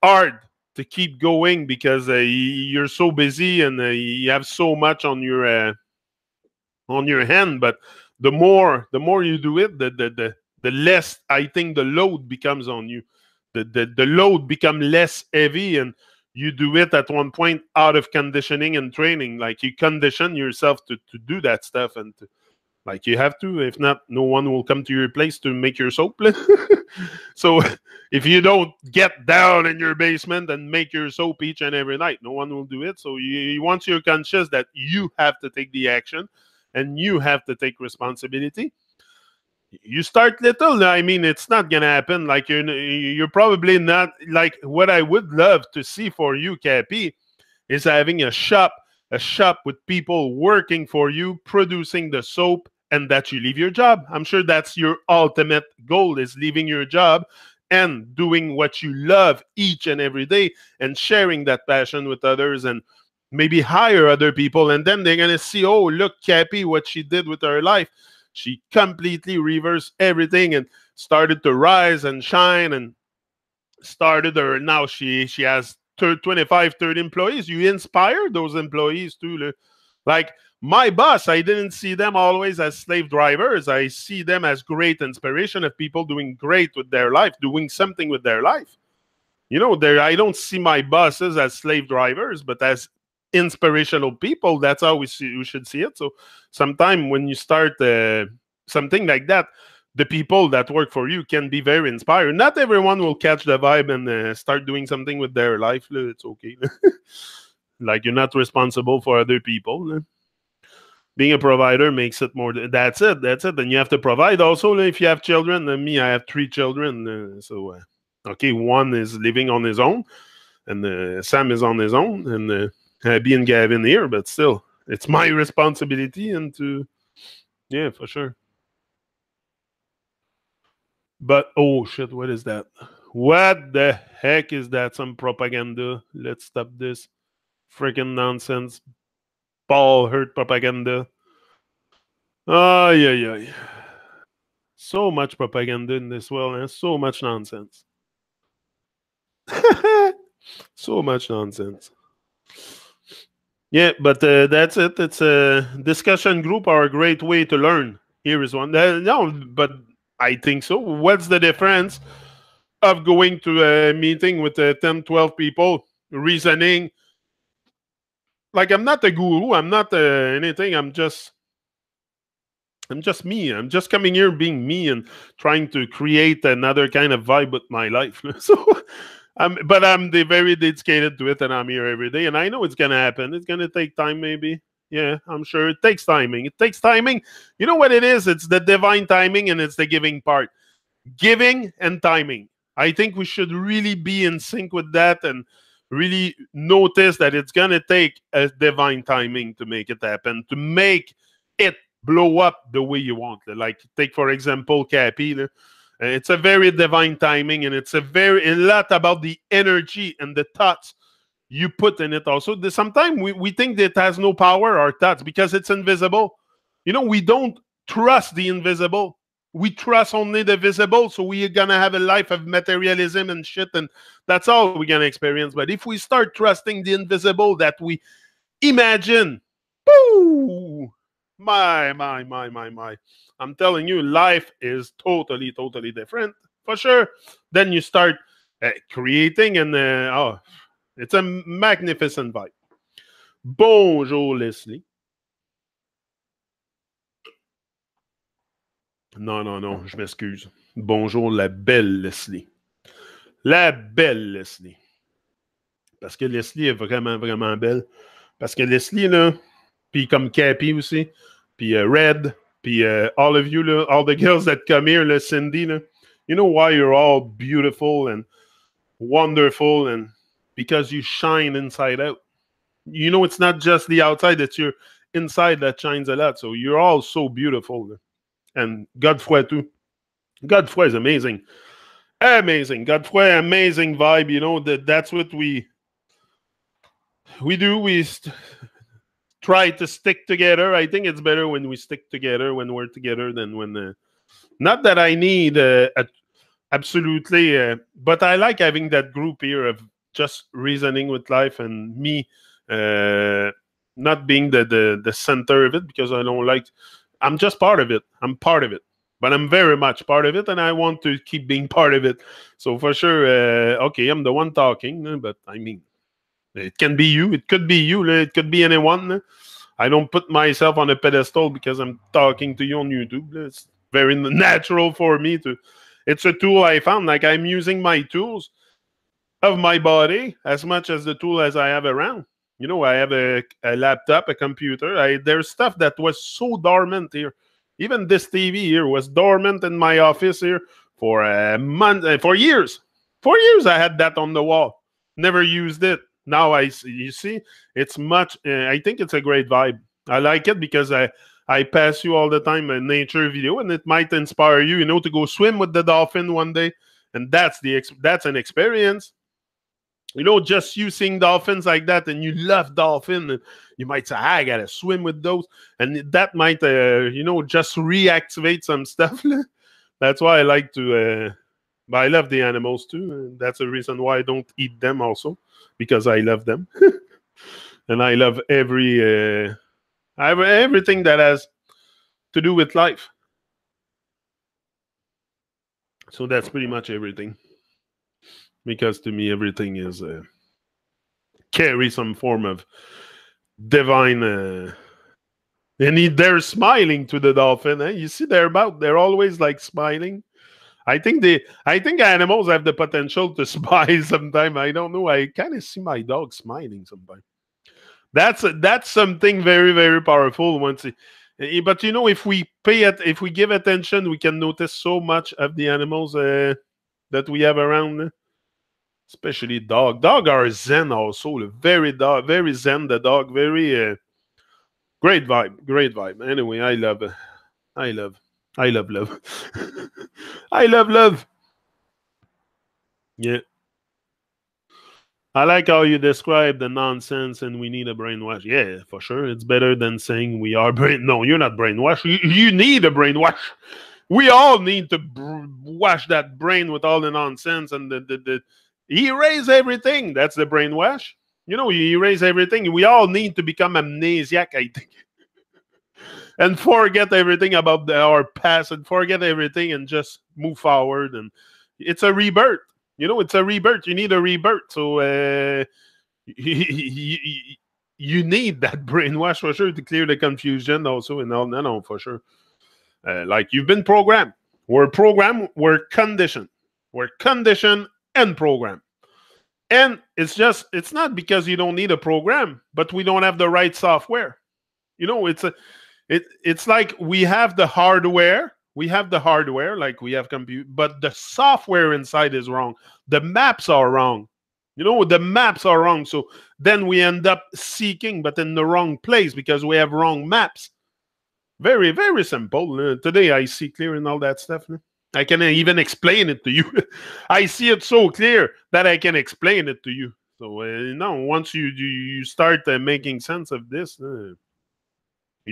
hard to keep going because you're so busy, and you have so much on your on your hand, but the more you do it, the less I think the load becomes on you. The load become less heavy, and you do it at one point out of conditioning and training. Like you condition yourself to do that stuff, and like you have to. If not, no one will come to your place to make your soap. So if you don't get down in your basement and make your soap each and every night, no one will do it. So once you're conscious that you have to take the action and you have to take responsibility, you start little. I mean, it's not gonna happen. Like you're probably not like what I would love to see for you, Cappy, is having a shop with people working for you, producing the soap, and that you leave your job. I'm sure that's your ultimate goal, is leaving your job and doing what you love each and every day and sharing that passion with others, and maybe hire other people. And then they're going to see, oh, look, Cappy, what she did with her life. She completely reversed everything and started to rise and shine, and started her. Now she has 25, 30 employees. You inspire those employees too. Like my boss, I didn't see them always as slave drivers. I see them as great inspiration of people doing great with their life, doing something with their life. You know, I don't see my bosses as slave drivers, but as inspirational people. That's how we should see it. So sometime when you start something like that, the people that work for you can be very inspired. Not everyone will catch the vibe and start doing something with their life. It's okay. Like you're not responsible for other people. Being a provider makes it more. That's it. And you have to provide also. If you have children, me, I have 3 children. Okay, one is living on his own, and Sam is on his own, and Abby and Gavin here. But still, it's my responsibility, and yeah, for sure. But oh shit, what is that? What the heck is that? Some propaganda. Let's stop this freaking nonsense. Ball hurt propaganda. Oh, yeah. So much propaganda in this world, and so much nonsense. So much nonsense. Yeah, but that's it. It's a discussion group are a great way to learn. Here is one. No, but I think so. What's the difference of going to a meeting with 10, 12 people, reasoning? Like, I'm not a guru. I'm not anything. I'm just me. I'm just coming here being me and trying to create another kind of vibe with my life. So, but I'm very dedicated to it, and I'm here every day. And I know it's gonna happen. It's gonna take time, maybe. Yeah, I'm sure it takes timing. It takes timing. You know what it is? It's the divine timing, and it's the giving part. Giving and timing. I think we should really be in sync with that and really notice that it's gonna take a divine timing to make it happen, to make it blow up the way you want. Like take for example Cappy. It's a very divine timing, and it's a lot about the energy and the thoughts you put in it. Also, sometimes we think that it has no power, our thoughts, because it's invisible. You know, we don't trust the invisible. We trust only the visible. So we're gonna have a life of materialism and shit, and that's all we're gonna experience. But if we start trusting the invisible that we imagine, boo, my. I'm telling you, life is totally different, for sure. Then you start creating, and it's a magnificent vibe. Bonjour, Leslie. Non, je m'excuse. Bonjour, la belle Leslie. La belle Leslie. Parce que Leslie est vraiment belle. Parce que Leslie, là, puis comme Cappy aussi, puis Red, puis all of you, là, all the girls that come here, là, Cindy, là, you know why you're all beautiful and wonderful? And because you shine inside out. You know, it's not just the outside, it's your inside that shines a lot. So you're all so beautiful. And Godfrey too. Godfrey is amazing. Amazing. Godfrey, amazing vibe. You know, that's what we do. We try to stick together. I think it's better when we stick together, when we're together, than when... not that I need absolutely... but I like having that group here of just reasoning with life, and me not being the center of it, because I don't like. I'm just part of it. I'm part of it, but I'm very much part of it, and I want to keep being part of it. So for sure, okay, I'm the one talking, but I mean, it can be you. It could be you. It could be anyone. I don't put myself on a pedestal because I'm talking to you on YouTube. It's very natural for me to. It's a tool I found. Like, I'm using my tools of my body as much as the tool as I have around. I have a laptop, a computer. There's stuff that was so dormant here. Even this TV here was dormant in my office here for a month, for years. For years, I had that on the wall. Never used it. Now you see, it's much. I think it's a great vibe. I like it because I pass you all the time a nature video, and it might inspire you, to go swim with the dolphin one day, and that's an experience. Just you seeing dolphins like that, and you love dolphin, and you might say, I gotta swim with those, and that might, just reactivate some stuff. That's why I like to. But I love the animals too, and that's the reason why I don't eat them also, because I love them, and I love everything that has to do with life. So that's pretty much everything, because to me everything is carry some form of divine. They're smiling to the dolphin. You see, they're always like smiling. I think animals have the potential to smile sometime. I don't know. I kind of see my dog smiling sometimes. That's something very, very powerful. But if we give attention, we can notice so much of the animals that we have around. Especially dog. Dog are zen also. Very zen. The dog, very great vibe. Great vibe. Anyway, I love, I love, I love love. I love love. Yeah. I like how you describe the nonsense and we need a brainwash. Yeah, for sure. It's better than saying we are brain. No, you're not brainwash. You need a brainwash. We all need to wash that brain with all the nonsense and the erase everything. That's the brainwash. You erase everything. We all need to become amnesiac, I think, and forget everything about our past and forget everything and just move forward. And it's a rebirth. It's a rebirth. You need a rebirth. So you need that brainwash for sure to clear the confusion also and all. No, for sure. Like, you've been programmed. We're programmed. We're conditioned. We're conditioned and programmed. And it's not because you don't need a program, but we don't have the right software. It's like we have the hardware. We have the hardware, like we have compute, but the software inside is wrong. The maps are wrong. The maps are wrong. So then we end up seeking, but in the wrong place because we have wrong maps. Very, very simple. Today I see clear and all that stuff. I can even explain it to you. I see it so clear that I can explain it to you. So once you start making sense of this, you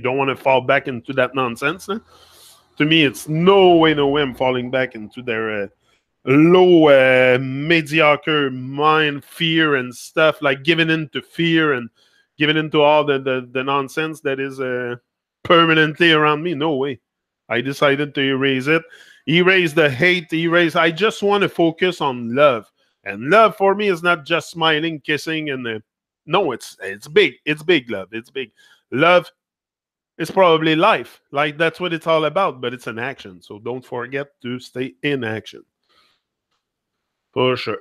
don't want to fall back into that nonsense. To me, it's no way I'm falling back into their low, mediocre mind, fear and stuff, like giving into fear and giving into all the nonsense that is permanently around me. No way. I decided to erase it. Erase the hate. I just want to focus on love. And love for me is not just smiling, kissing, and no, it's big. It's big love. It's big. Love is probably life. Like, that's what it's all about, but it's an action. So don't forget to stay in action. For sure.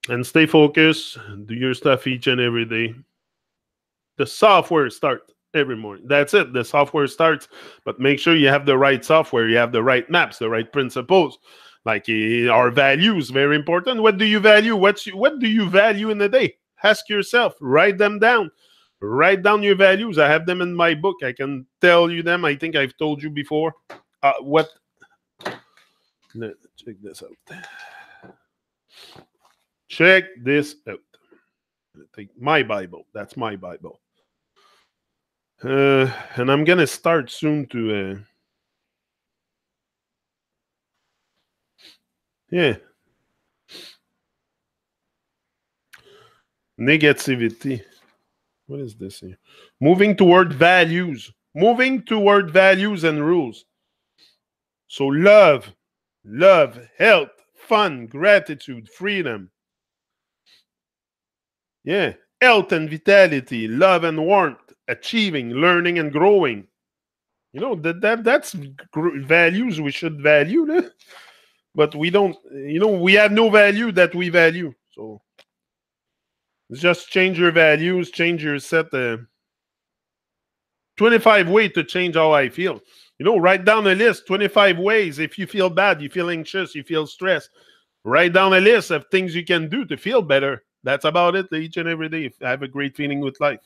And stay focused. Do your stuff each and every day. The software starts every morning. That's it. The software starts, but make sure you have the right software. You have the right maps, the right principles. Like, our values, very important. What do you value? What do you value in a day? Ask yourself. Write them down. Write down your values. I have them in my book. I can tell you them. I think I've told you before. Check this out. Check this out. Take my Bible. That's my Bible. And I'm gonna start soon to. Yeah. Negativity. What is this here? Moving toward values. Moving toward values and rules. So love, health, fun, gratitude, freedom. Yeah. Health and vitality, love and warmth, achieving, learning and growing. That's values we should value, né? But we don't. We have no value that we value. So just change your values, change your set. 25 ways to change how I feel. Write down a list. 25 ways. If you feel bad, you feel anxious, you feel stressed. Write down a list of things you can do to feel better. That's about it each and every day. I have a great feeling with life.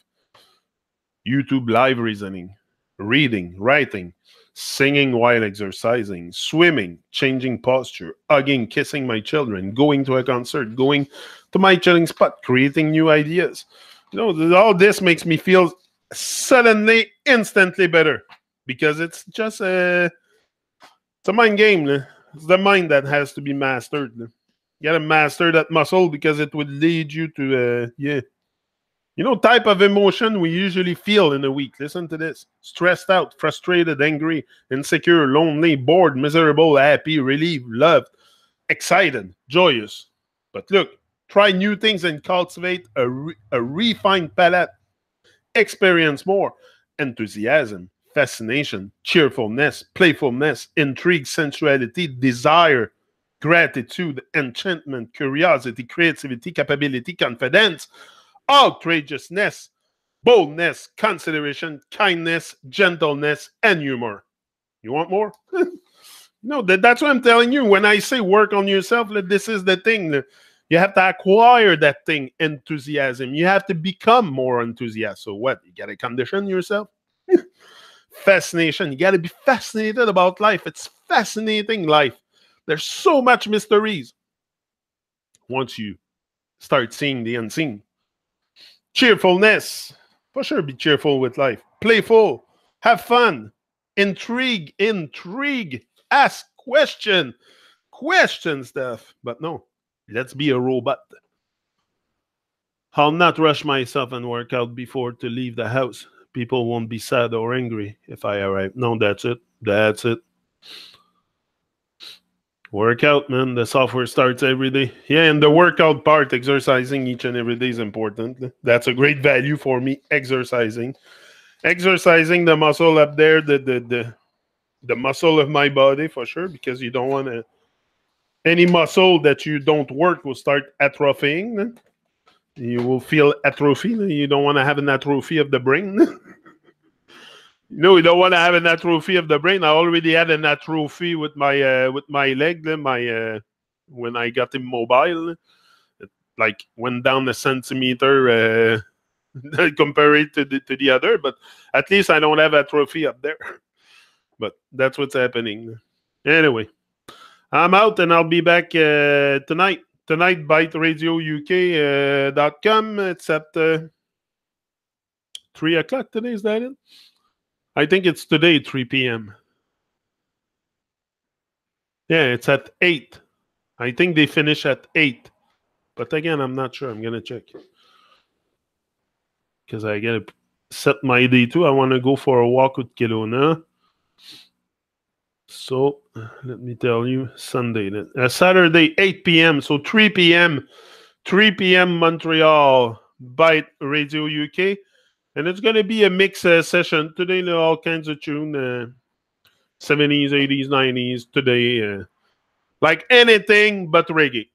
YouTube live reasoning, reading, writing, singing while exercising, swimming, changing posture, hugging, kissing my children, going to a concert, going to my chilling spot, creating new ideas. All this makes me feel suddenly, instantly better because it's just it's a mind game. It's the mind that has to be mastered. You gotta master that muscle because it would lead you to type of emotion we usually feel in a week. Listen to this: stressed out, frustrated, angry, insecure, lonely, bored, miserable, happy, relieved, loved, excited, joyous. But look, try new things and cultivate a refined palette. Experience more enthusiasm, fascination, cheerfulness, playfulness, intrigue, sensuality, desire, gratitude, enchantment, curiosity, creativity, capability, confidence, outrageousness, boldness, consideration, kindness, gentleness, and humor. You want more? No, that's what I'm telling you. When I say work on yourself, this is the thing. You have to acquire that thing, enthusiasm. You have to become more enthusiastic. So what? You got to condition yourself. Fascination. You got to be fascinated about life. It's fascinating life. There's so much mysteries once you start seeing the unseen. Cheerfulness. For sure, be cheerful with life. Playful. Have fun. Intrigue. Ask question stuff. But no, let's be a robot. I'll not rush myself and work out before to leave the house. People won't be sad or angry if I arrive. No, that's it. Workout, man. The software starts every day. Yeah, and the workout part, exercising each and every day is important. That's a great value for me, exercising. Exercising the muscle up there, the muscle of my body for sure, because you don't want to. Any muscle that you don't work will start atrophying. You will feel atrophy. You don't want to have an atrophy of the brain. You don't want to have an atrophy of the brain. I already had an atrophy with my leg. When I got immobile, it like went down a centimeter compared to the other. But at least I don't have atrophy up there. But that's what's happening. Anyway, I'm out and I'll be back tonight. Tonight, BiteRadioUK.com. It's at 3 o'clock today. Is that it? I think it's today, 3 p.m. Yeah, it's at 8. I think they finish at 8. But again, I'm not sure. I'm going to check. Because I got to set my day too. I want to go for a walk with Kelowna. So, let me tell you, Sunday. Saturday, 8 p.m. So, 3 p.m. 3 p.m. Montreal, Bite Radio UK. And it's going to be a mix session. Today, there are all kinds of tunes. 70s, 80s, 90s. Today, like anything but reggae.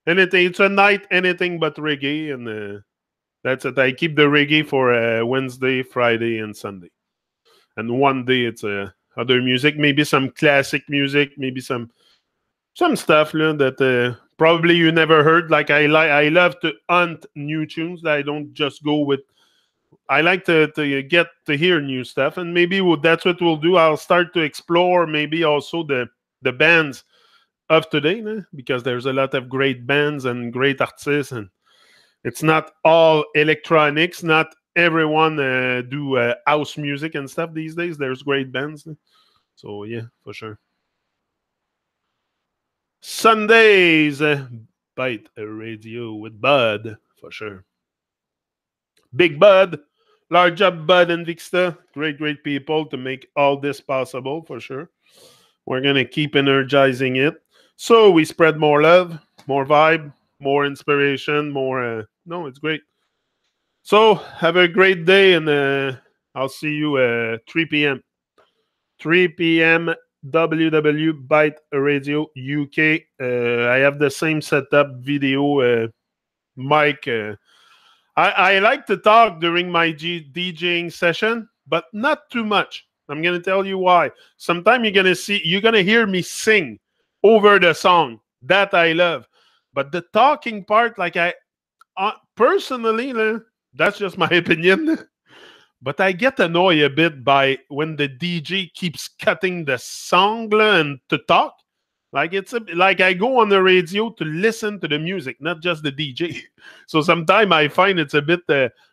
Anything. It's a night, anything but reggae. And that's it. I keep the reggae for Wednesday, Friday, and Sunday. And one day, it's other music. Maybe some classic music. Maybe some stuff that probably you never heard. Like I love to hunt new tunes. That I don't just go with. I like to get to hear new stuff, and maybe that's what we'll do. I'll start to explore maybe also the bands of today, because there's a lot of great bands and great artists, and it's not all electronics. Not everyone do house music and stuff these days. There's great bands, so yeah, for sure. Sundays, Bite a Radio with Bud, for sure. Big Bud, large up Bud and Vixta. Great people to make all this possible for sure. We're going to keep energizing it. So we spread more love, more vibe, more inspiration, more. No, it's great. So have a great day, and I'll see you 3 p.m. 3 p.m. WW Byte Radio UK. I have the same setup, video, mic. I like to talk during my DJing session, but not too much. I'm gonna tell you why. Sometimes you're gonna hear me sing over the song that I love, but the talking part, like I personally, that's just my opinion. But I get annoyed a bit by when the DJ keeps cutting the song and to talk. Like like I go on the radio to listen to the music, not just the DJ. So sometimes I find it's a bit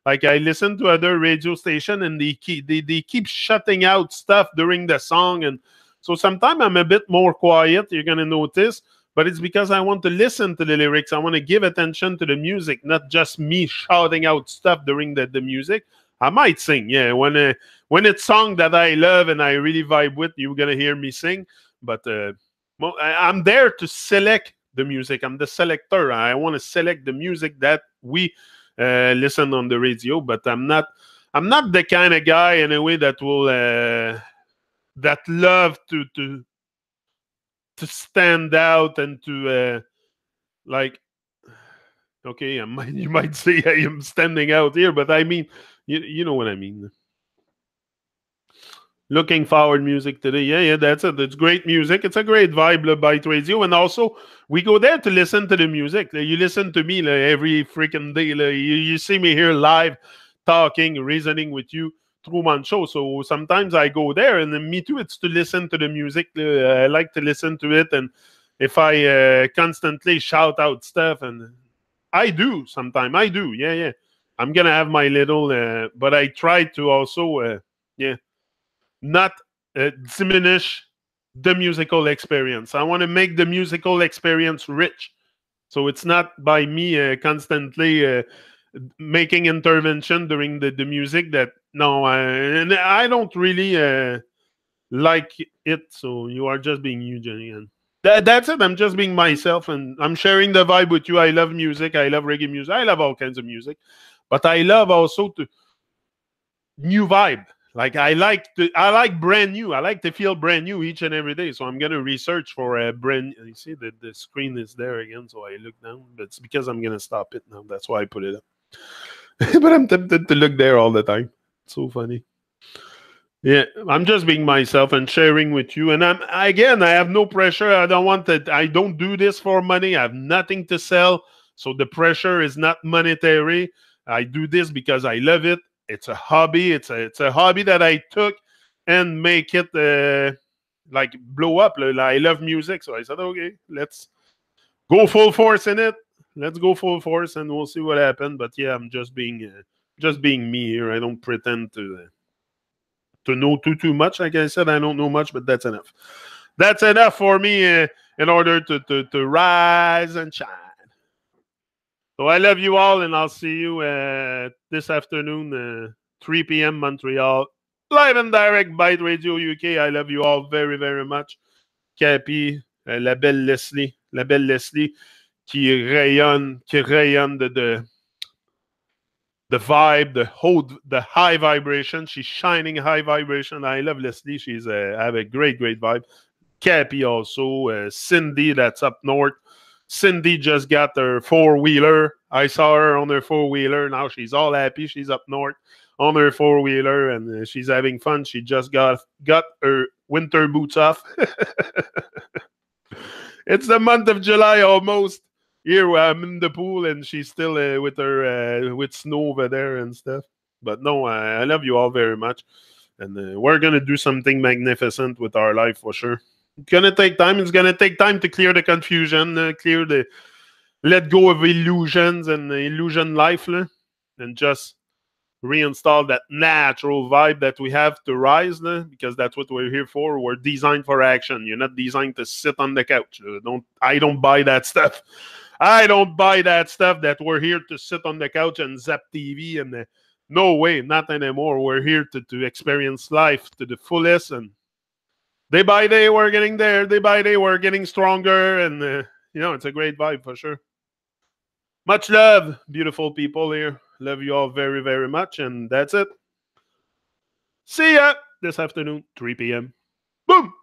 like I listen to other radio station and they keep shutting out stuff during the song, and so sometimes I'm a bit more quiet. You're gonna notice, but it's because I want to listen to the lyrics. I want to give attention to the music, not just me shouting out stuff during the music. I might sing, yeah. When it's song that I love and I really vibe with, you're gonna hear me sing. But I'm there to select the music. I'm the selector. I want to select the music that we listen on the radio. But I'm not the kind of guy in a way that will that love to stand out and to like. Okay, you might say I am standing out here, but I mean, you know what I mean. Looking forward music today. Yeah, that's it. It's great music. It's a great vibe, Byte Radio. And also, we go there to listen to the music. You listen to me every freaking day. You see me here live, talking, reasoning with you through my show. So sometimes I go there, and then me too, it's to listen to the music. I like to listen to it. And if I constantly shout out stuff, and I do sometimes. I do. Yeah. I'm going to have my little, but I try to also, not diminish the musical experience. I want to make the musical experience rich. So it's not by me constantly making intervention during the music that, no, and I don't really like it. So you are just being you, Jenny. And that's it. I'm just being myself, and I'm sharing the vibe with you. I love music. I love reggae music. I love all kinds of music. But I love also to new vibe. Like I like brand new. I like to feel brand new each and every day. So I'm gonna research for a brand. You see that the screen is there again, so I look down. But it's because I'm gonna stop it now. That's why I put it up. But I'm tempted to look there all the time. It's so funny. Yeah, I'm just being myself and sharing with you. And I have no pressure. I don't want that. I don't do this for money. I have nothing to sell. So the pressure is not monetary. I do this because I love it. It's a hobby. It's a hobby that I took and make it like blow up. I love music. So I said, okay, let's go full force in it. Let's go full force and we'll see what happens. But yeah, I'm just being me here. I don't pretend to know too much. Like I said, I don't know much, but that's enough. That's enough for me in order to rise and shine. So I love you all, and I'll see you this afternoon, 3 p.m. Montreal, live and direct, Byte Radio UK. I love you all very, very much. Cappy, la belle Leslie, qui rayonne the vibe, the high vibration. She's shining high vibration. I love Leslie. She's have a great vibe. Cappy also, Cindy that's up north. Cindy just got her 4-wheeler. I saw her on her 4-wheeler. Now she's all happy. She's up north on her 4-wheeler and she's having fun. She just got her winter boots off. It's the month of July almost. Here I'm in the pool and she's still with her with snow over there and stuff. But no, I love you all very much, and we're gonna do something magnificent with our life for sure. It's gonna take time. It's gonna take time to clear the confusion, let go of illusions and illusion life, and just reinstall that natural vibe that we have to rise, because that's what we're here for. We're designed for action. You're not designed to sit on the couch. I don't buy that stuff. I don't buy that stuff that we're here to sit on the couch and zap TV and No way, not anymore. We're here to experience life to the fullest, and day by day we're getting there. Day by day we're getting stronger, and it's a great vibe for sure. Much love, beautiful people here. Love you all very, very much, and that's it. See ya this afternoon, 3 p.m. Boom!